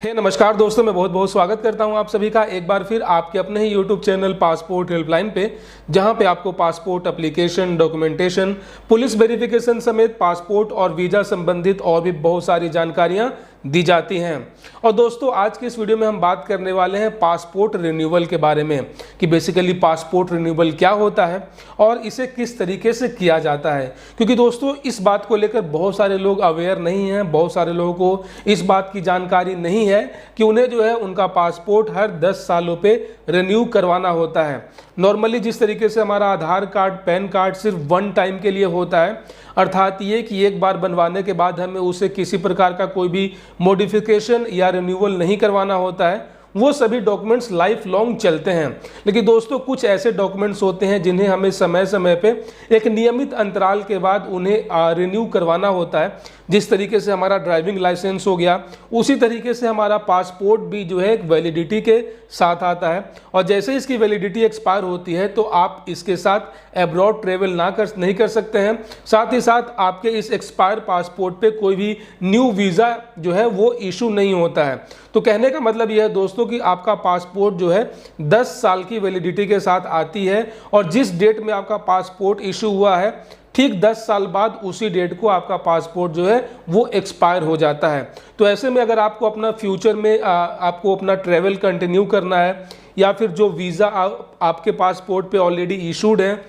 नमस्कार दोस्तों, मैं बहुत बहुत स्वागत करता हूं आप सभी का एक बार फिर आपके अपने ही यूट्यूब चैनल पासपोर्ट हेल्पलाइन पे, जहां पे आपको passport application, documentation, police verification समेत पासपोर्ट और वीज़ा संबंधित और भी बहुत सारी जानकारियां दी जाती हैं। और दोस्तों, आज के इस वीडियो में हम बात करने वाले हैं पासपोर्ट रिन्यूअल के बारे में कि बेसिकली पासपोर्ट रिन्यूअल क्या होता है और इसे किस तरीके से किया जाता है। क्योंकि दोस्तों, इस बात को लेकर बहुत सारे लोग अवेयर नहीं हैं, बहुत सारे लोगों को इस बात की जानकारी नहीं है कि उन्हें जो है उनका पासपोर्ट हर 10 सालों पे रिन्यू करवाना होता है। नॉर्मली जिस तरीके से हमारा आधार कार्ड, पैन कार्ड सिर्फ वन टाइम के लिए होता है, अर्थात ये कि एक बार बनवाने के बाद हमें उसे किसी प्रकार का कोई भी मॉडिफिकेशन या रिन्यूअल नहीं करवाना होता है, वो सभी डॉक्यूमेंट्स लाइफ लॉन्ग चलते हैं। लेकिन दोस्तों, कुछ ऐसे डॉक्यूमेंट्स होते हैं जिन्हें हमें समय समय पे एक नियमित अंतराल के बाद उन्हें रिन्यू करवाना होता है। जिस तरीके से हमारा ड्राइविंग लाइसेंस हो गया, उसी तरीके से हमारा पासपोर्ट भी जो है एक वैलिडिटी के साथ आता है। और जैसे इसकी वैलिडिटी एक्सपायर होती है तो आप इसके साथ अब्रॉड ट्रेवल नहीं कर सकते हैं। साथ ही साथ आपके इस एक्सपायर पासपोर्ट पे कोई भी न्यू वीज़ा जो है वो इशू नहीं होता है। तो कहने का मतलब यह है दोस्तों कि आपका पासपोर्ट जो है 10 साल की वैलिडिटी के साथ आती है और जिस डेट में आपका पासपोर्ट इशू हुआ है, ठीक 10 साल बाद उसी डेट को आपका पासपोर्ट जो है वो एक्सपायर हो जाता है। तो ऐसे में अगर आपको अपना फ्यूचर में आपको अपना ट्रैवल कंटिन्यू करना है या फिर जो वीज़ा आपके पासपोर्ट पे ऑलरेडी इशूड है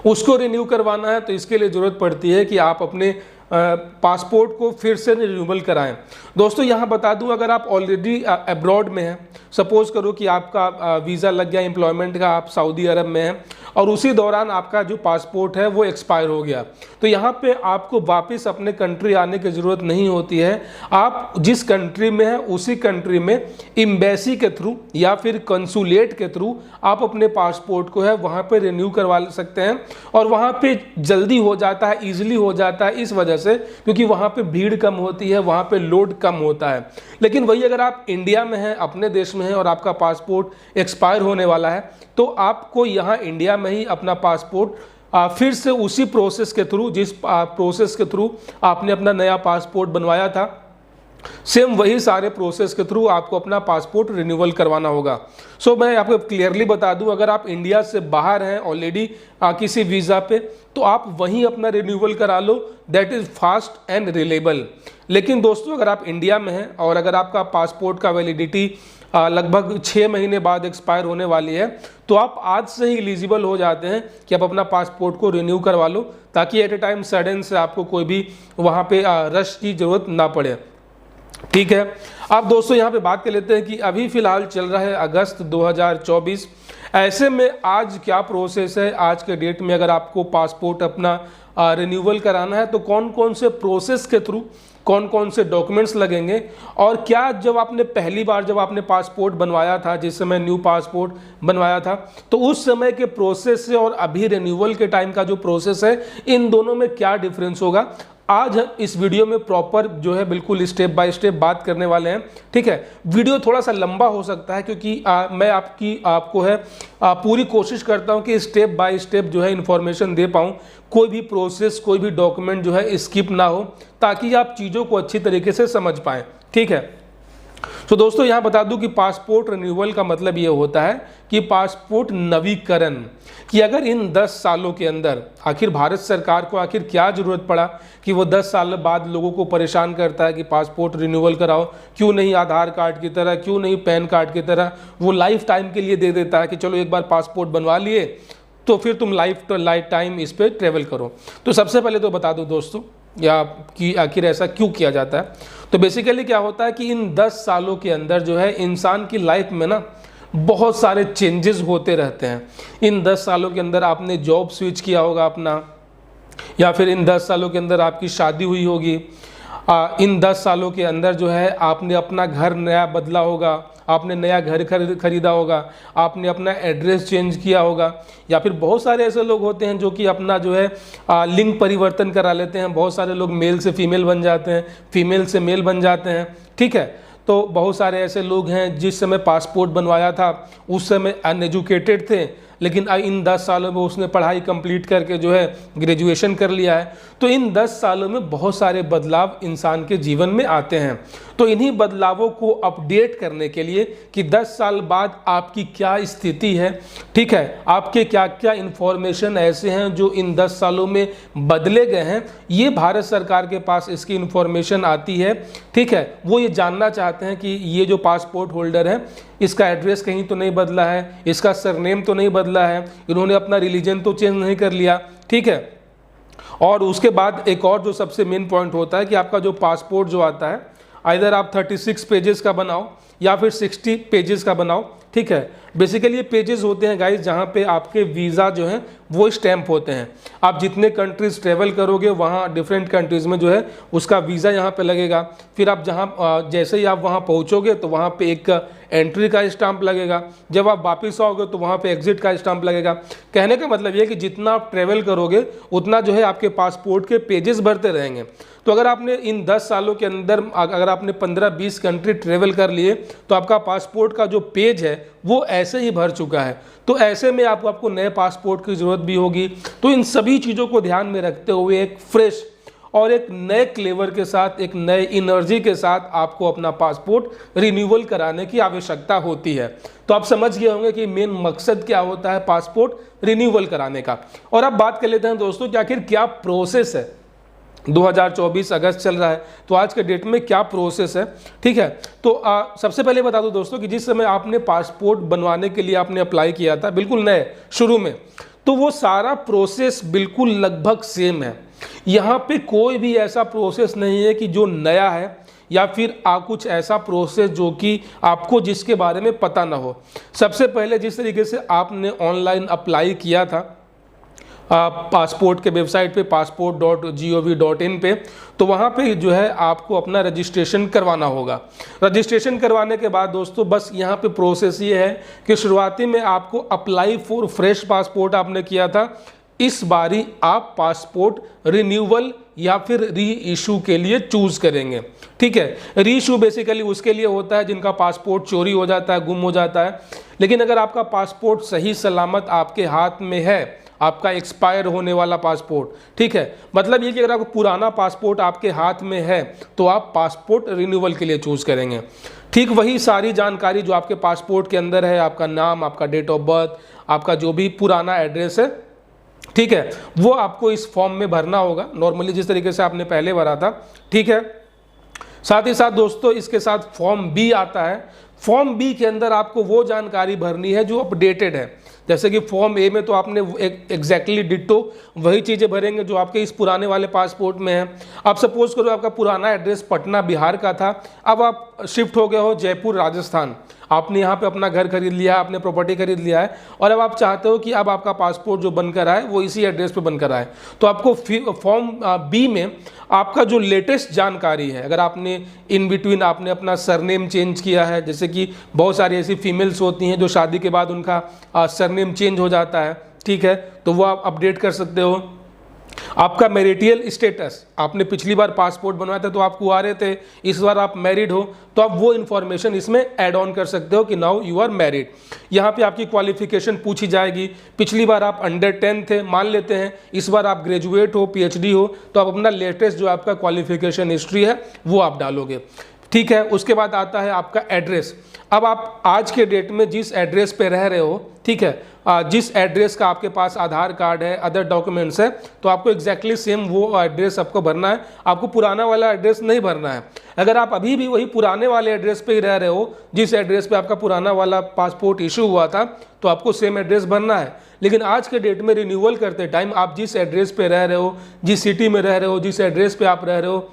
उसको रिन्यू करवाना है, तो इसके लिए ज़रूरत पड़ती है कि आप अपने पासपोर्ट को फिर से रिन्यूअल कराएं। दोस्तों, यहाँ बता दूं, अगर आप ऑलरेडी अब्रॉड में हैं, सपोज करो कि आपका वीज़ा लग गया एम्प्लॉयमेंट का, आप सऊदी अरब में हैं और उसी दौरान आपका जो पासपोर्ट है वो एक्सपायर हो गया, तो यहाँ पे आपको वापस अपने कंट्री आने की ज़रूरत नहीं होती है। आप जिस कंट्री में हैं उसी कंट्री में एम्बेसी के थ्रू या फिर कंसुलेट के थ्रू आप अपने पासपोर्ट को है वहाँ पे रिन्यू करवा सकते हैं और वहाँ पे जल्दी हो जाता है, ईजिली हो जाता है, इस वजह से क्योंकि वहाँ पे भीड़ कम होती है, वहाँ पे लोड कम होता है। लेकिन वही अगर आप इंडिया में हैं, अपने देश में हैं और आपका पासपोर्ट एक्सपायर होने वाला है, तो आपको यहाँ इंडिया में ही अपना पासपोर्ट फिर से उसी प्रोसेस के थ्रू, जिस प्रोसेस के थ्रू आपने अपना नया पासपोर्ट बनवाया था, सेम वही सारे प्रोसेस के थ्रू आपको अपना पासपोर्ट रिन्यूअल करवाना होगा। सो मैं आपको क्लियरली बता दूं, अगर आप इंडिया से बाहर हैं ऑलरेडी किसी वीज़ा पे, तो आप वहीं अपना रिन्यूअल करा लो, that is fast and reliable. लेकिन दोस्तों, अगर आप इंडिया में हैं और अगर आपका पासपोर्ट का वैलिडिटी लगभग 6 महीने बाद एक्सपायर होने वाली है, तो आप आज से ही एलिजिबल हो जाते हैं कि आप अपना पासपोर्ट को रिन्यू करवा लो, ताकि एट ए टाइम सडन से आपको कोई भी वहाँ पे रश की ज़रूरत ना पड़े। ठीक है, अब दोस्तों यहाँ पे बात कर लेते हैं कि अभी फ़िलहाल चल रहा है अगस्त 2024। ऐसे में आज क्या प्रोसेस है, आज के डेट में अगर आपको पासपोर्ट अपना रिन्यूअल कराना है तो कौन कौन से प्रोसेस के थ्रू कौन कौन से डॉक्यूमेंट्स लगेंगे, और क्या जब आपने पहली बार जब आपने पासपोर्ट बनवाया था, जिस समय न्यू पासपोर्ट बनवाया था, तो उस समय के प्रोसेस से और अभी रिन्यूअल के टाइम का जो प्रोसेस है, इन दोनों में क्या डिफरेंस होगा, आज हम इस वीडियो में प्रॉपर जो है बिल्कुल स्टेप बाय स्टेप बात करने वाले हैं। ठीक है, वीडियो थोड़ा सा लंबा हो सकता है क्योंकि मैं आपको है पूरी कोशिश करता हूं कि स्टेप बाय स्टेप जो है इन्फॉर्मेशन दे पाऊं, कोई भी प्रोसेस, कोई भी डॉक्यूमेंट जो है स्किप ना हो, ताकि आप चीज़ों को अच्छी तरीके से समझ पाएँ। ठीक है, तो दोस्तों यहाँ बता दूं कि पासपोर्ट रिन्यूअल का मतलब ये होता है कि पासपोर्ट नवीकरण, कि अगर इन 10 सालों के अंदर आखिर भारत सरकार को आखिर क्या ज़रूरत पड़ा कि वो 10 साल बाद लोगों को परेशान करता है कि पासपोर्ट रिन्यूअल कराओ, क्यों नहीं आधार कार्ड की तरह, क्यों नहीं पैन कार्ड की तरह वो लाइफ टाइम के लिए दे देता है कि चलो एक बार पासपोर्ट बनवा लिए तो फिर तुम लाइफ टाइम इस पर ट्रेवल करो। तो सबसे पहले तो बता दो दोस्तों या कि आखिर ऐसा क्यों किया जाता है। तो बेसिकली क्या होता है कि इन 10 सालों के अंदर जो है इंसान की लाइफ में ना बहुत सारे चेंजेस होते रहते हैं। इन 10 सालों के अंदर आपने जॉब स्विच किया होगा अपना, या फिर इन 10 सालों के अंदर आपकी शादी हुई होगी, इन 10 सालों के अंदर जो है आपने अपना घर नया बदला होगा, आपने नया घर खरीदा होगा, आपने अपना एड्रेस चेंज किया होगा, या फिर बहुत सारे ऐसे लोग होते हैं जो कि अपना जो है लिंग परिवर्तन करा लेते हैं। बहुत सारे लोग मेल से फीमेल बन जाते हैं, फीमेल से मेल बन जाते हैं। ठीक है, तो बहुत सारे ऐसे लोग हैं जिस समय पासपोर्ट बनवाया था उस समय अनएजुकेटेड थे, लेकिन इन 10 सालों में उसने पढ़ाई कंप्लीट करके जो है ग्रेजुएशन कर लिया है। तो इन 10 सालों में बहुत सारे बदलाव इंसान के जीवन में आते हैं। तो इन्हीं बदलावों को अपडेट करने के लिए कि 10 साल बाद आपकी क्या स्थिति है, ठीक है, आपके क्या क्या इंफॉर्मेशन ऐसे हैं जो इन 10 सालों में बदले गए हैं, ये भारत सरकार के पास इसकी इंफॉर्मेशन आती है, ठीक है। वो ये जानना चाहते हैं कि ये जो पासपोर्ट होल्डर है इसका एड्रेस कहीं तो नहीं बदला है, इसका सरनेम तो नहीं बदला है, इन्होंने अपना रिलीजन तो चेंज नहीं कर लिया, ठीक है। और उसके बाद एक और जो सबसे मेन पॉइंट होता है कि आपका जो पासपोर्ट जो आता है, आइदर आप 36 पेजेस का बनाओ या फिर 60 पेजेस का बनाओ, ठीक है। बेसिकली ये पेजेस होते हैं गाइस जहाँ पे आपके वीज़ा जो हैं वो स्टैम्प होते हैं। आप जितने कंट्रीज ट्रेवल करोगे वहाँ डिफरेंट कंट्रीज़ में जो है उसका वीज़ा यहाँ पे लगेगा। फिर आप जहाँ जैसे ही आप वहाँ पहुँचोगे तो वहाँ पे एक एंट्री का स्टाम्प लगेगा, जब आप वापस आओगे तो वहाँ पे एग्जिट का स्टाम्प लगेगा। कहने का मतलब ये कि जितना आप ट्रेवल करोगे उतना जो है आपके पासपोर्ट के पेजेस बढ़ते रहेंगे। तो अगर आपने इन 10 सालों के अंदर अगर आपने 15-20 कंट्री ट्रेवल कर लिए तो आपका पासपोर्ट का जो पेज है वो ऐसे ही भर चुका है। तो ऐसे में आपको नए पासपोर्ट की ज़रूरत भी होगी। तो इन सभी चीज़ों को ध्यान में रखते हुए एक फ्रेश और एक नए क्लेवर के साथ, एक नए एनर्जी के साथ आपको अपना पासपोर्ट रिन्यूअल कराने की आवश्यकता होती है। तो आप समझ गए होंगे कि मेन मकसद क्या होता है पासपोर्ट रिन्यूअल कराने का। और अब बात कर लेते हैं दोस्तों कि आखिर क्या प्रोसेस है। 2024 अगस्त चल रहा है, तो आज के डेट में क्या प्रोसेस है, ठीक है। तो सबसे पहले बता दूं दोस्तों कि जिस समय आपने पासपोर्ट बनवाने के लिए आपने अप्लाई किया था बिल्कुल नए शुरू में, तो वो सारा प्रोसेस बिल्कुल लगभग सेम है। यहाँ पे कोई भी ऐसा प्रोसेस नहीं है कि जो नया है या फिर कुछ ऐसा प्रोसेस जो कि आपको जिसके बारे में पता ना हो। सबसे पहले जिस तरीके से आपने ऑनलाइन अप्लाई किया था पासपोर्ट के वेबसाइट पे passport.gov.in पे, तो वहाँ पे जो है आपको अपना रजिस्ट्रेशन करवाना होगा। रजिस्ट्रेशन करवाने के बाद दोस्तों बस यहाँ पे प्रोसेस ये है कि शुरुआती में आपको अप्लाई फॉर फ्रेश पासपोर्ट आपने किया था, इस बारी आप पासपोर्ट रिन्यूअल या फिर री इशू के लिए चूज करेंगे, ठीक है। री इशू बेसिकली उसके लिए होता है जिनका पासपोर्ट चोरी हो जाता है, गुम हो जाता है। लेकिन अगर आपका पासपोर्ट सही सलामत आपके हाथ में है, आपका एक्सपायर होने वाला पासपोर्ट, ठीक है, मतलब ये कि अगर आपको पुराना पासपोर्ट आपके हाथ में है तो आप पासपोर्ट रिन्यूअल के लिए चूज करेंगे। ठीक वही सारी जानकारी जो आपके पासपोर्ट के अंदर है, आपका नाम, आपका डेट ऑफ बर्थ, आपका जो भी पुराना एड्रेस है, ठीक है, वो आपको इस फॉर्म में भरना होगा नॉर्मली जिस तरीके से आपने पहले भरा था, ठीक है। साथ ही साथ दोस्तों इसके साथ फॉर्म बी आता है। फॉर्म बी के अंदर आपको वो जानकारी भरनी है जो अपडेटेड है। जैसे कि फॉर्म ए में तो आपने एग्जैक्टली डिट्टो वही चीज़ें भरेंगे जो आपके इस पुराने वाले पासपोर्ट में है। आप सपोज करो आपका पुराना एड्रेस पटना बिहार का था, अब आप शिफ्ट हो गए हो जयपुर राजस्थान, आपने यहाँ पे अपना घर खरीद लिया, आपने प्रॉपर्टी खरीद लिया है और अब आप चाहते हो कि अब आपका पासपोर्ट जो बनकर आए वो इसी एड्रेस पे बनकर आए, तो आपको फॉर्म बी में आपका जो लेटेस्ट जानकारी है, अगर आपने इन बिटवीन आपने अपना सरनेम चेंज किया है, जैसे कि बहुत सारी ऐसी फीमेल्स होती हैं जो शादी के बाद उनका सरनेम चेंज हो जाता है, ठीक है, तो वो आप अपडेट कर सकते हो। आपका मैरिटियल स्टेटस, आपने पिछली बार पासपोर्ट बनवाया था तो आप कुंवारे थे, इस बार आप मैरिड हो, तो आप वो इन्फॉर्मेशन इसमें ऐड ऑन कर सकते हो कि नाउ यू आर मैरिड। यहाँ पे आपकी क्वालिफिकेशन पूछी जाएगी। पिछली बार आप अंडर 10 थे, मान लेते हैं इस बार आप ग्रेजुएट हो, पीएचडी हो, तो आप अपना लेटेस्ट जो आपका क्वालिफिकेशन हिस्ट्री है वो आप डालोगे, ठीक है। उसके बाद आता है आपका एड्रेस। अब आप आज के डेट में जिस एड्रेस पे रह रहे हो, ठीक है, जिस एड्रेस का आपके पास आधार कार्ड है, अदर डॉक्यूमेंट्स है, तो आपको एग्जैक्टली सेम वो एड्रेस आपको भरना है, आपको पुराना वाला एड्रेस नहीं भरना है। अगर आप अभी भी वही पुराने वाले एड्रेस पे ही रह रहे हो जिस एड्रेस पे आपका पुराना वाला पासपोर्ट इशू हुआ था, तो आपको सेम एड्रेस भरना है। लेकिन आज के डेट में रिन्यूअल करते टाइम आप जिस एड्रेस पे रह रहे हो, जिस सिटी में रह रहे हो, जिस एड्रेस पे आप रह रहे हो,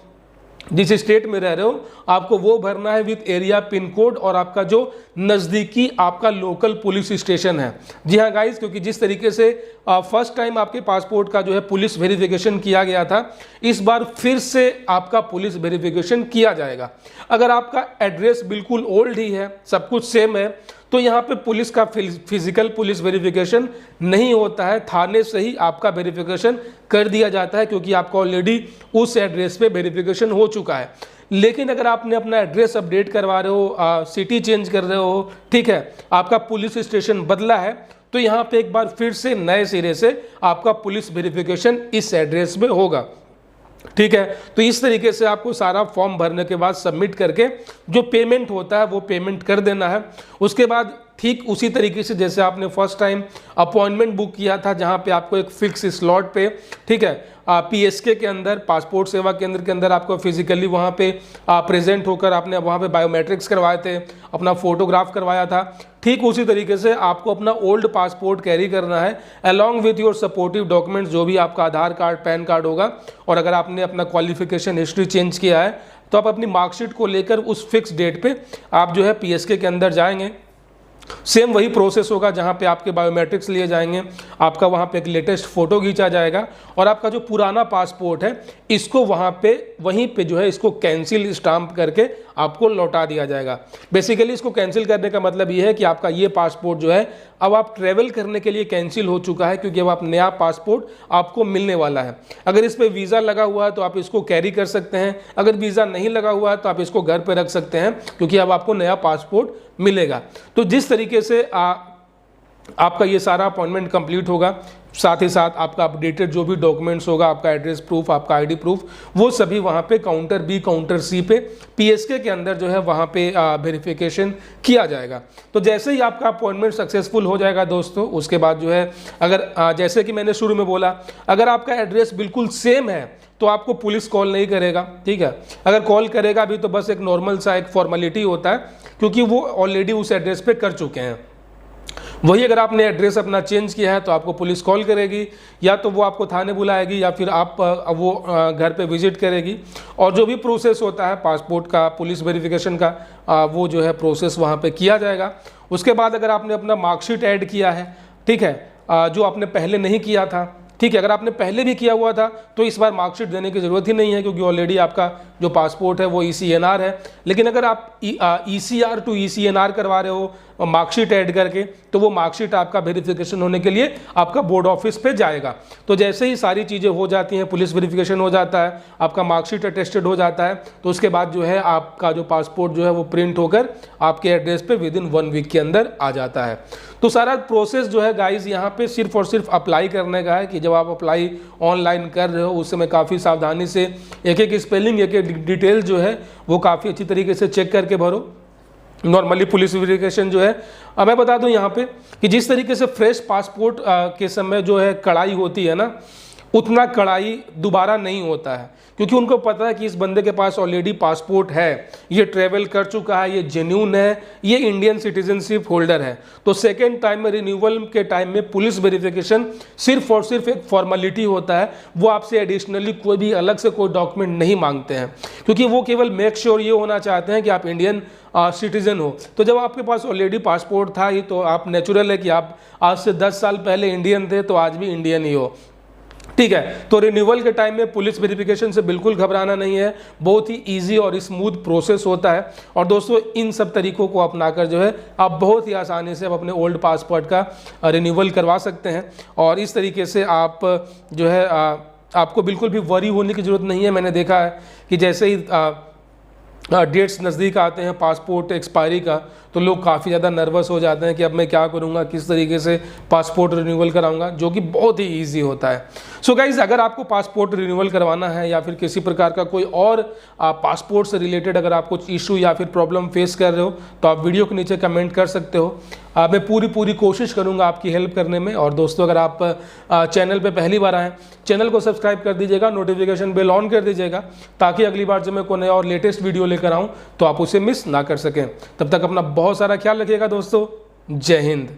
जिस स्टेट में रह रहे हो, आपको वो भरना है विद एरिया पिन कोड और आपका जो नज़दीकी आपका लोकल पुलिस स्टेशन है। जी हाँ गाइस, क्योंकि जिस तरीके से फर्स्ट टाइम आपके पासपोर्ट का जो है पुलिस वेरिफिकेशन किया गया था, इस बार फिर से आपका पुलिस वेरिफिकेशन किया जाएगा। अगर आपका एड्रेस बिल्कुल ओल्ड ही है, सब कुछ सेम है, तो यहाँ पे पुलिस का फिजिकल पुलिस वेरिफिकेशन नहीं होता है, थाने से ही आपका वेरिफिकेशन कर दिया जाता है, क्योंकि आपका ऑलरेडी उस एड्रेस पे वेरिफिकेशन हो चुका है। लेकिन अगर आपने अपना एड्रेस अपडेट करवा रहे हो, सिटी चेंज कर रहे हो, ठीक है, आपका पुलिस स्टेशन बदला है, तो यहाँ पे एक बार फिर से नए सिरे से आपका पुलिस वेरिफिकेशन इस एड्रेस पे होगा। ठीक है, तो इस तरीके से आपको सारा फॉर्म भरने के बाद सबमिट करके जो पेमेंट होता है वो पेमेंट कर देना है। उसके बाद ठीक उसी तरीके से जैसे आपने फर्स्ट टाइम अपॉइंटमेंट बुक किया था, जहां पे आपको एक फिक्स स्लॉट पे, ठीक है, पीएसके के अंदर, पासपोर्ट सेवा केंद्र के अंदर आपको फिजिकली वहां पे प्रेजेंट होकर आपने वहां पे बायोमेट्रिक्स करवाए थे, अपना फोटोग्राफ करवाया था, ठीक उसी तरीके से आपको अपना ओल्ड पासपोर्ट कैरी करना है along with your supportive documents, जो भी आपका आधार कार्ड, पैन कार्ड होगा। और अगर आपने अपना क्वालिफिकेशन हिस्ट्री चेंज किया है तो आप अपनी मार्कशीट को लेकर उस फिक्स डेट पे आप जो है पीएसके के अंदर जाएंगे। सेम वही प्रोसेस होगा जहां पे आपके बायोमेट्रिक्स लिए जाएंगे, आपका वहां पे एक लेटेस्ट फोटो खींचा जाएगा और आपका जो पुराना पासपोर्ट है इसको वहां पे वहीं पे जो है इसको कैंसिल स्टाम्प करके आपको लौटा दिया जाएगा। बेसिकली इसको कैंसिल करने का मतलब ये है कि आपका ये पासपोर्ट जो है अब आप ट्रेवल करने के लिए कैंसिल हो चुका है, क्योंकि अब आप नया पासपोर्ट आपको मिलने वाला है। अगर इस पर वीज़ा लगा हुआ है तो आप इसको कैरी कर सकते हैं, अगर वीज़ा नहीं लगा हुआ है तो आप इसको घर पे रख सकते हैं, क्योंकि अब आपको नया पासपोर्ट मिलेगा। तो जिस तरीके से आपका ये सारा अपॉइंटमेंट कंप्लीट होगा, साथ ही साथ आपका अपडेटेड जो भी डॉक्यूमेंट्स होगा, आपका एड्रेस प्रूफ, आपका आईडी प्रूफ, वो सभी वहाँ पे काउंटर बी, काउंटर सी पे पीएसके के अंदर जो है वहाँ पे वेरिफिकेशन किया जाएगा। तो जैसे ही आपका अपॉइंटमेंट सक्सेसफुल हो जाएगा दोस्तों, उसके बाद जो है अगर जैसे कि मैंने शुरू में बोला, अगर आपका एड्रेस बिल्कुल सेम है तो आपको पुलिस कॉल नहीं करेगा। ठीक है, अगर कॉल करेगा भी तो बस एक नॉर्मल सा एक फॉर्मेलिटी होता है, क्योंकि वो ऑलरेडी उस एड्रेस पे कर चुके हैं। वही अगर आपने एड्रेस अपना चेंज किया है तो आपको पुलिस कॉल करेगी, या तो वो आपको थाने बुलाएगी या फिर आप वो घर पे विजिट करेगी, और जो भी प्रोसेस होता है पासपोर्ट का, पुलिस वेरिफिकेशन का, वो जो है प्रोसेस वहाँ पे किया जाएगा। उसके बाद अगर आपने अपना मार्कशीट ऐड किया है, ठीक है, जो आपने पहले नहीं किया था, ठीक है, अगर आपने पहले भी किया हुआ था तो इस बार मार्कशीट देने की ज़रूरत ही नहीं है, क्योंकि ऑलरेडी आपका जो पासपोर्ट है वो ECNR है। लेकिन अगर आप ECR टू ECNR करवा रहे हो मार्कशीट ऐड करके, तो वो मार्कशीट आपका वेरिफिकेशन होने के लिए आपका बोर्ड ऑफिस पे जाएगा। तो जैसे ही सारी चीज़ें हो जाती हैं, पुलिस वेरिफिकेशन हो जाता है, आपका मार्कशीट अटेस्टेड हो जाता है, तो उसके बाद जो है आपका जो पासपोर्ट जो है वो प्रिंट होकर आपके एड्रेस पे विदिन 1 वीक के अंदर आ जाता है। तो सारा प्रोसेस जो है गाइज यहाँ पे सिर्फ और सिर्फ अप्लाई करने का है, कि जब आप अप्लाई ऑनलाइन कर रहे हो उस समय काफ़ी सावधानी से एक एक स्पेलिंग, एक एक डिटेल जो है वो काफ़ी अच्छी तरीके से चेक करके भरो। नॉर्मली पुलिस वेरिफिकेशन जो है, अब मैं बता दूं यहाँ पे कि जिस तरीके से फ्रेश पासपोर्ट के समय जो है कड़ाई होती है ना, उतना कड़ाई दोबारा नहीं होता है, क्योंकि उनको पता है कि इस बंदे के पास ऑलरेडी पासपोर्ट है, ये ट्रैवल कर चुका है, ये जेन्यून है, ये इंडियन सिटीजनशिप होल्डर है। तो सेकेंड टाइम में, रिन्यूअल के टाइम में पुलिस वेरिफिकेशन सिर्फ और सिर्फ एक फॉर्मेलिटी होता है, वो आपसे एडिशनली कोई भी अलग से कोई डॉक्यूमेंट नहीं मांगते हैं, क्योंकि वो केवल मेक श्योर ये होना चाहते हैं कि आप इंडियन सिटीजन हो। तो जब आपके पास ऑलरेडी पासपोर्ट था ही, तो आप नेचुरल है कि आप आज से 10 साल पहले इंडियन थे तो आज भी इंडियन ही हो। ठीक है, तो रिन्यूअल के टाइम में पुलिस वेरिफिकेशन से बिल्कुल घबराना नहीं है, बहुत ही इजी और स्मूथ प्रोसेस होता है। और दोस्तों इन सब तरीकों को अपनाकर जो है आप बहुत ही आसानी से अपने ओल्ड पासपोर्ट का रिन्यूअल करवा सकते हैं। और इस तरीके से आप जो है आपको बिल्कुल भी वरी होने की ज़रूरत नहीं है। मैंने देखा है कि जैसे ही डेट्स नज़दीक आते हैं पासपोर्ट एक्सपायरी का, तो लोग काफ़ी ज़्यादा नर्वस हो जाते हैं कि अब मैं क्या करूँगा, किस तरीके से पासपोर्ट रिन्यूअल कराऊंगा, जो कि बहुत ही इजी होता है। सो गाइज़, अगर आपको पासपोर्ट रिन्यूअल करवाना है या फिर किसी प्रकार का कोई और पासपोर्ट से रिलेटेड अगर आप कुछ इशू या फिर प्रॉब्लम फेस कर रहे हो, तो आप वीडियो के नीचे कमेंट कर सकते हो। मैं पूरी कोशिश करूँगा आपकी हेल्प करने में। और दोस्तों, अगर आप चैनल पर पहली बार आएँ, चैनल को सब्सक्राइब कर दीजिएगा, नोटिफिकेशन बेल ऑन कर दीजिएगा, ताकि अगली बार जब मैं कोई नया और लेटेस्ट वीडियो लेकर आऊँ तो आप उसे मिस ना कर सकें। तब तक अपना बहुत सारा ख्याल रखिएगा दोस्तों। जय हिंद।